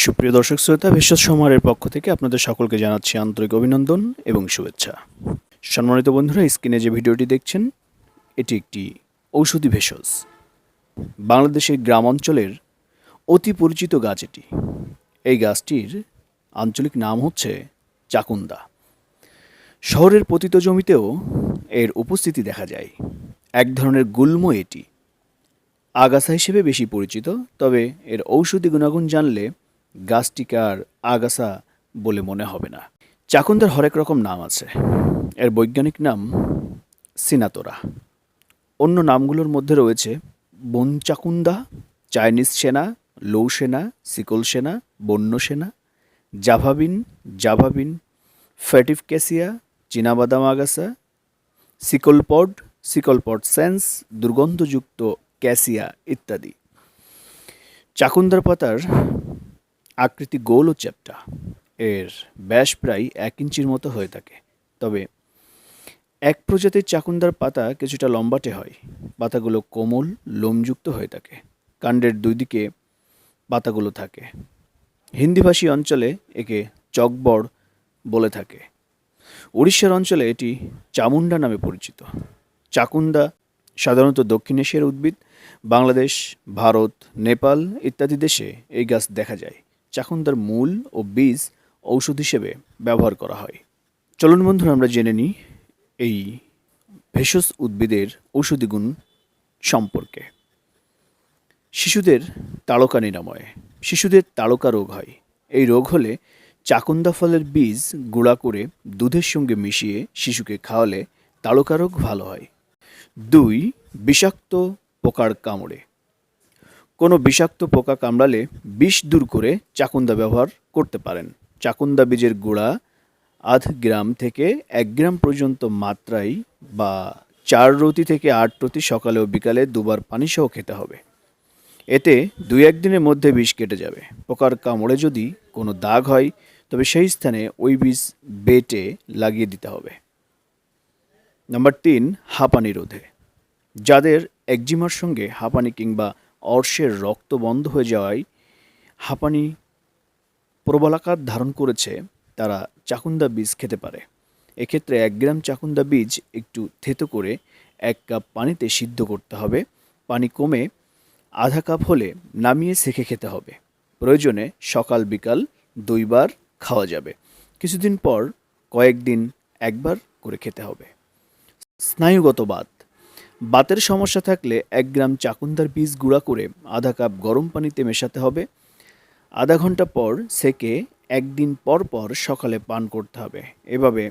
সুপ্রিয় দর্শক শ্রোতা, ভেষজ সমাহারের পক্ষ থেকে আপনাদের সকলকে জানাচ্ছি আন্তরিক অভিনন্দন এবং শুভেচ্ছা। সম্মানিত বন্ধুরা, স্ক্রিনে যে ভিডিওটি দেখছেন এটি একটি ঔষধি ভেষজ। বাংলাদেশের গ্রাম অঞ্চলের অতি পরিচিত গাছ এটি। এই গাছটির আঞ্চলিক নাম হচ্ছে চাকুন্দা। শহরের পতিত জমিতেও এর উপস্থিতি দেখা যায়। এক ধরনের গুল্ম এটি। আগাছা হিসেবে বেশি পরিচিত, তবে এর ঔষধি গুণাগুণ জানলে গাছটিকে আর আগাছা বলে মনে হবে না। চাকুন্দার হরেক রকম নাম আছে। এর বৈজ্ঞানিক নাম সিনাতোরা। অন্য নামগুলোর মধ্যে রয়েছে বন চাকুন্দা, চাইনিজ সেনা, লৌ সেনা, সিকল সেনা, বন্য সেনা, জাভাবিন, ফ্যাটিভ ক্যাসিয়া, চীনাবাদাম আগাছা, সিকলপড সেন্স, দুর্গন্ধযুক্ত ক্যাসিয়া ইত্যাদি। চাকুন্দার পাতার আকৃতি গোল ও চ্যাপ্টা। এর ব্যাস প্রায় 1 ইঞ্চির মতো হয়ে থাকে। তবে এক প্রজাতির চাকুন্দার পাতা কিছুটা লম্বাটে হয়। পাতাগুলো কোমল, লোমযুক্ত হয়ে থাকে। কাণ্ডের দুই দিকে পাতাগুলো থাকে। হিন্দিভাষী অঞ্চলে একে চকবড় বলে থাকে। উড়িষ্যার অঞ্চলে এটি চামুন্ডা নামে পরিচিত। চাকুন্দা সাধারণত দক্ষিণ এশিয়ার উদ্ভিদ। বাংলাদেশ, ভারত, নেপাল ইত্যাদি দেশে এই গাছ দেখা যায়। চাকুন্দার মূল ও বীজ ঔষধ হিসেবে ব্যবহার করা হয়। চলুন বন্ধুরা, আমরা জেনে নিই এই ভেষজ উদ্ভিদের ঔষধি গুণ সম্পর্কে। শিশুদের তাড়কা নিরাময়। শিশুদের তাড়কা রোগ হয়। এই রোগ হলে চাকুন্দা ফলের বীজ গুঁড়া করে দুধের সঙ্গে মিশিয়ে শিশুকে খাওয়ালে তাড়কা রোগ ভালো হয়। 2. বিষাক্ত পোকার কামড়ে। কোনো বিষাক্ত পোকা কামড়ালে বিষ দূর করে চাকুন্দা ব্যবহার করতে পারেন। চাকুন্দা বীজের গুঁড়া 0.5 গ্রাম থেকে 1 গ্রাম পর্যন্ত মাত্রায় বা 4 রতি থেকে 8 রতি সকালে ও বিকালে 2 বার পানিসহ খেতে হবে। এতে 2-1 দিনের মধ্যে বিষ কেটে যাবে। পোকার কামড়ে যদি কোনো দাগ হয় তবে সেই স্থানে ওই বীজ বেটে লাগিয়ে দিতে হবে। নাম্বার 3, হাঁপানি রোধে। যাদের একজিমার সঙ্গে হাঁপানি কিংবা অর্শের রক্ত বন্ধ হয়ে যাওয়ায় হাঁপানি প্রবলাকার ধারণ করেছে, তারা চাকুন্দা বীজ খেতে পারে। এক্ষেত্রে 1 গ্রাম চাকুন্দা বীজ একটু থেতো করে 1 কাপ পানিতে সিদ্ধ করতে হবে। পানি কমে আধা কাপ হলে নামিয়ে সেঁকে খেতে হবে। প্রয়োজনে সকাল বিকাল 2 বার খাওয়া যাবে। কিছুদিন পর কয়েকদিন 1 বার করে খেতে হবে। স্নায়ুগত বাত। বাতের সমস্যা থাকলে 1 গ্রাম চাকুন্দার বীজ গুঁড়া করে আধা কাপ গরম পানিতে মেশাতে হবে। আধা ঘন্টা পর সেকে 1 দিন পর পর সকালে পান করতে হবে। এভাবে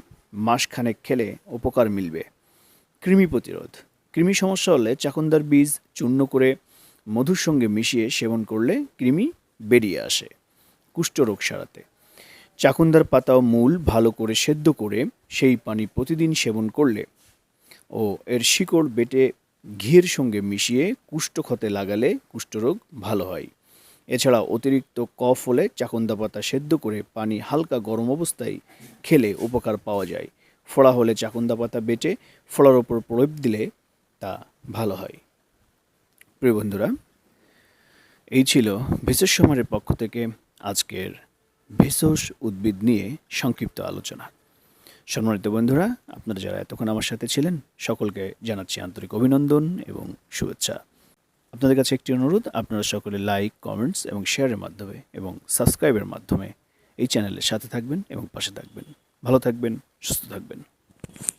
মাসখানেক খেলে উপকার মিলবে। কৃমি প্রতিরোধ। কৃমি সমস্যা হলে চাকুন্দার বীজ চূর্ণ করে মধুর সঙ্গে মিশিয়ে সেবন করলে কৃমি বেরিয়ে আসে। কুষ্ঠরোগ সারাতে চাকুন্দার পাতা ও মূল ভালো করে সেদ্ধ করে সেই পানি প্রতিদিন সেবন করলে ও এর শিকড় বেটে ঘিয়ের সঙ্গে মিশিয়ে কুষ্ঠক্ষতে লাগালে কুষ্ঠরোগ ভালো হয়। এছাড়া অতিরিক্ত কফ হলে চাকুন্দা পাতা সেদ্ধ করে পানি হালকা গরম অবস্থায় খেলে উপকার পাওয়া যায়। ফোড়া হলে চাকুন্দা পাতা বেটে ফোড়ার ওপর প্রলেপ দিলে তা ভালো হয়। প্রিয় বন্ধুরা, এই ছিল ভেষজ সমাহারের পক্ষ থেকে আজকের ভেষজ উদ্ভিদ নিয়ে সংক্ষিপ্ত আলোচনা। সম্মানিত বন্ধুরা, আপনারা যারা এতক্ষণ আমার সাথে ছিলেন সকলকে জানাচ্ছি আন্তরিক অভিনন্দন এবং শুভেচ্ছা। আপনাদের কাছে একটি অনুরোধ, আপনারা সকলে লাইক, কমেন্টস এবং শেয়ারের মাধ্যমে এবং সাবস্ক্রাইবের মাধ্যমে এই চ্যানেলের সাথে থাকবেন এবং পাশে থাকবেন। ভালো থাকবেন, সুস্থ থাকবেন।